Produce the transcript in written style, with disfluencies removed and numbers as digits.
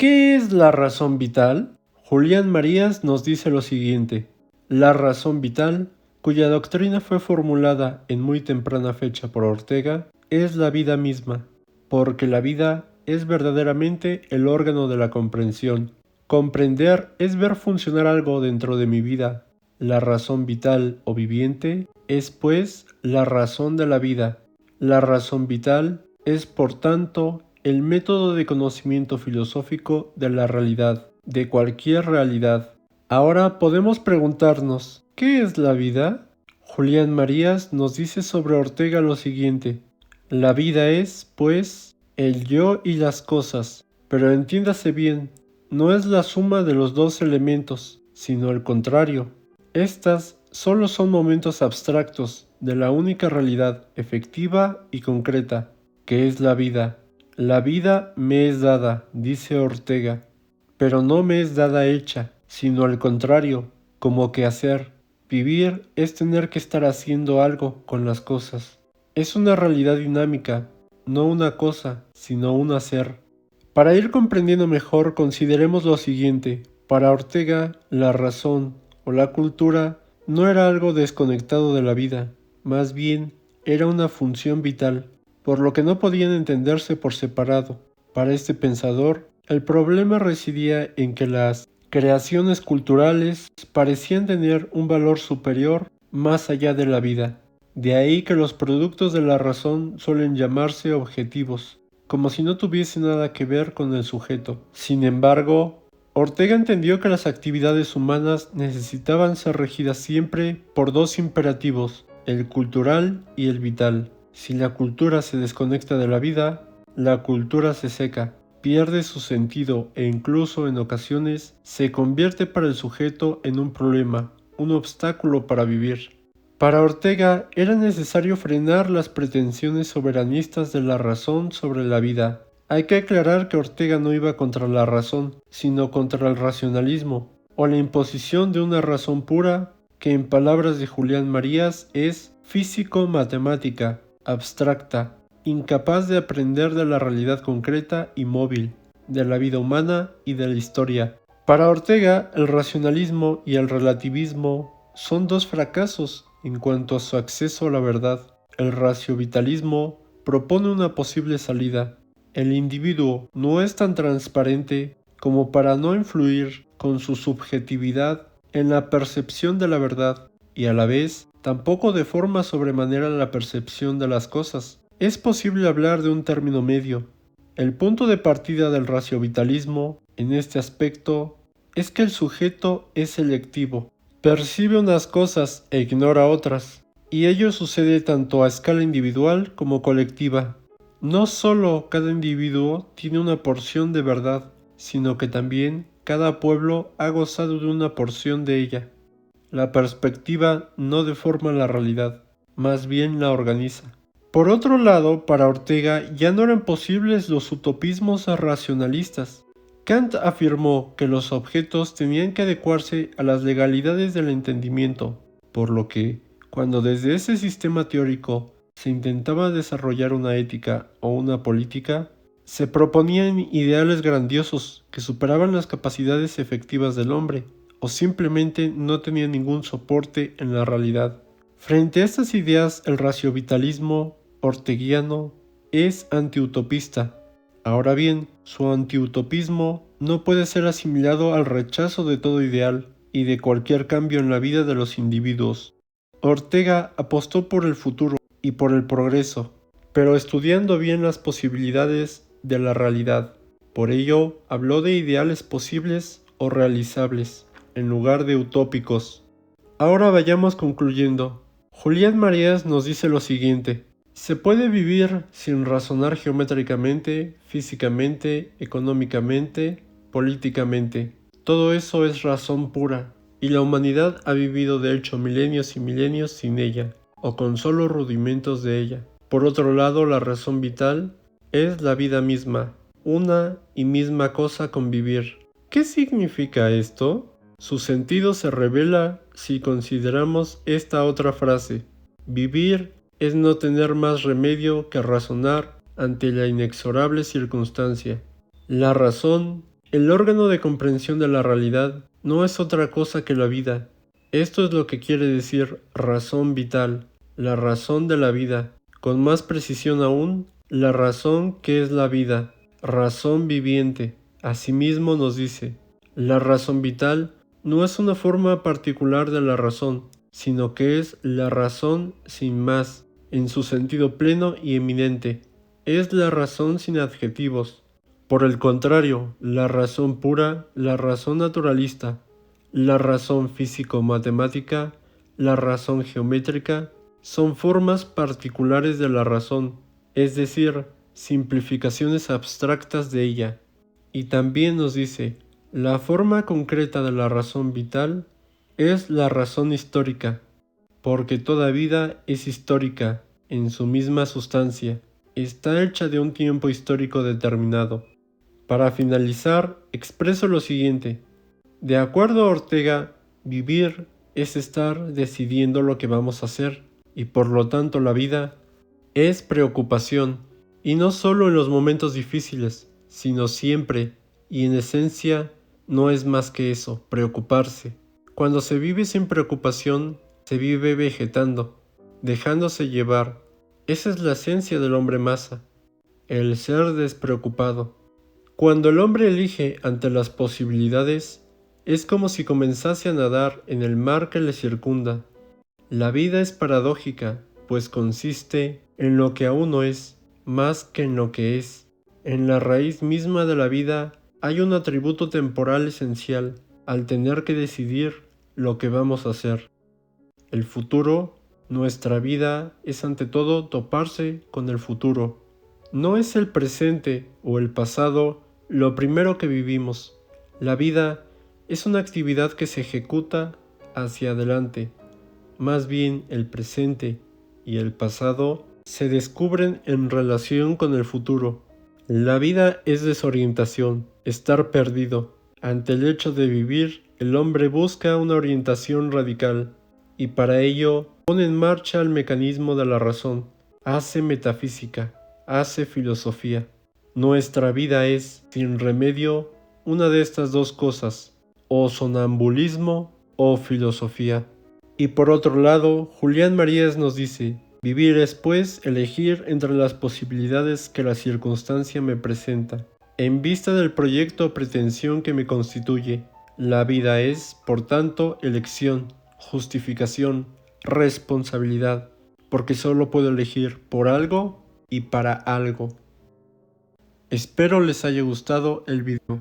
¿Qué es la razón vital? Julián Marías nos dice lo siguiente: la razón vital, cuya doctrina fue formulada en muy temprana fecha por Ortega, es la vida misma, porque la vida es verdaderamente el órgano de la comprensión. Comprender es ver funcionar algo dentro de mi vida. La razón vital o viviente es, pues, la razón de la vida. La razón vital es, por tanto, el método de conocimiento filosófico de la realidad, de cualquier realidad. Ahora podemos preguntarnos, ¿qué es la vida? Julián Marías nos dice sobre Ortega lo siguiente: la vida es, pues, el yo y las cosas, pero entiéndase bien, no es la suma de los dos elementos, sino el contrario. Estas solo son momentos abstractos de la única realidad efectiva y concreta, que es la vida. La vida me es dada, dice Ortega, pero no me es dada hecha, sino al contrario, como quehacer. Vivir es tener que estar haciendo algo con las cosas. Es una realidad dinámica, no una cosa, sino un hacer. Para ir comprendiendo mejor, consideremos lo siguiente. Para Ortega, la razón o la cultura no era algo desconectado de la vida, más bien era una función vital, por lo que no podían entenderse por separado. Para este pensador, el problema residía en que las creaciones culturales parecían tener un valor superior más allá de la vida. De ahí que los productos de la razón suelen llamarse objetivos, como si no tuviese nada que ver con el sujeto. Sin embargo, Ortega entendió que las actividades humanas necesitaban ser regidas siempre por dos imperativos, el cultural y el vital. Si la cultura se desconecta de la vida, la cultura se seca, pierde su sentido e incluso en ocasiones se convierte para el sujeto en un problema, un obstáculo para vivir. Para Ortega era necesario frenar las pretensiones soberanistas de la razón sobre la vida. Hay que aclarar que Ortega no iba contra la razón, sino contra el racionalismo, o la imposición de una razón pura, que en palabras de Julián Marías es físico-matemática, abstracta, incapaz de aprender de la realidad concreta y móvil, de la vida humana y de la historia. Para Ortega, el racionalismo y el relativismo son dos fracasos en cuanto a su acceso a la verdad. El raciovitalismo propone una posible salida. El individuo no es tan transparente como para no influir con su subjetividad en la percepción de la verdad, y a la vez tampoco deforma sobremanera la percepción de las cosas. Es posible hablar de un término medio. El punto de partida del raciovitalismo, en este aspecto, es que el sujeto es selectivo. Percibe unas cosas e ignora otras, y ello sucede tanto a escala individual como colectiva. No solo cada individuo tiene una porción de verdad, sino que también cada pueblo ha gozado de una porción de ella. La perspectiva no deforma la realidad, más bien la organiza. Por otro lado, para Ortega ya no eran posibles los utopismos racionalistas. Kant afirmó que los objetos tenían que adecuarse a las legalidades del entendimiento, por lo que, cuando desde ese sistema teórico se intentaba desarrollar una ética o una política, se proponían ideales grandiosos que superaban las capacidades efectivas del hombre, o simplemente no tenían ningún soporte en la realidad. Frente a estas ideas, el raciovitalismo orteguiano es antiutopista. Ahora bien, su antiutopismo no puede ser asimilado al rechazo de todo ideal y de cualquier cambio en la vida de los individuos. Ortega apostó por el futuro y por el progreso, pero estudiando bien las posibilidades de la realidad. Por ello, habló de ideales posibles o realizables, en lugar de utópicos. Ahora vayamos concluyendo. Julián Marías nos dice lo siguiente: se puede vivir sin razonar geométricamente, físicamente, económicamente, políticamente. Todo eso es razón pura, y la humanidad ha vivido de hecho milenios y milenios sin ella, o con solo rudimentos de ella. Por otro lado, la razón vital es la vida misma, una y misma cosa con vivir. ¿Qué significa esto? Su sentido se revela si consideramos esta otra frase: vivir es no tener más remedio que razonar ante la inexorable circunstancia. La razón El órgano de comprensión de la realidad no es otra cosa que la vida. Esto es lo que quiere decir razón vital, la razón de la vida. Con más precisión aún, la razón que es la vida, razón viviente. Asimismo nos dice, la razón vital no es una forma particular de la razón, sino que es la razón sin más, en su sentido pleno y eminente. Es la razón sin adjetivos. Por el contrario, la razón pura, la razón naturalista, la razón físico-matemática, la razón geométrica, son formas particulares de la razón, es decir, simplificaciones abstractas de ella. Y también nos dice, la forma concreta de la razón vital es la razón histórica, porque toda vida es histórica en su misma sustancia, está hecha de un tiempo histórico determinado. Para finalizar, expreso lo siguiente. De acuerdo a Ortega, vivir es estar decidiendo lo que vamos a hacer, y por lo tanto la vida es preocupación, y no solo en los momentos difíciles, sino siempre, y en esencia no es más que eso, preocuparse. Cuando se vive sin preocupación, se vive vegetando, dejándose llevar. Esa es la esencia del hombre masa, el ser despreocupado. Cuando el hombre elige ante las posibilidades, es como si comenzase a nadar en el mar que le circunda. La vida es paradójica, pues consiste en lo que aún no es, más que en lo que es. En la raíz misma de la vida hay un atributo temporal esencial, al tener que decidir lo que vamos a hacer. El futuro, nuestra vida, es ante todo toparse con el futuro. No es el presente o el pasado lo primero que vivimos. La vida es una actividad que se ejecuta hacia adelante. Más bien el presente y el pasado se descubren en relación con el futuro. La vida es desorientación, estar perdido. Ante el hecho de vivir, el hombre busca una orientación radical y para ello pone en marcha el mecanismo de la razón, hace metafísica, hace filosofía. Nuestra vida es, sin remedio, una de estas dos cosas, o sonambulismo o filosofía. Y por otro lado, Julián Marías nos dice, vivir es pues elegir entre las posibilidades que la circunstancia me presenta. En vista del proyecto o pretensión que me constituye, la vida es, por tanto, elección, justificación, responsabilidad, porque solo puedo elegir por algo y para algo. Espero les haya gustado el video.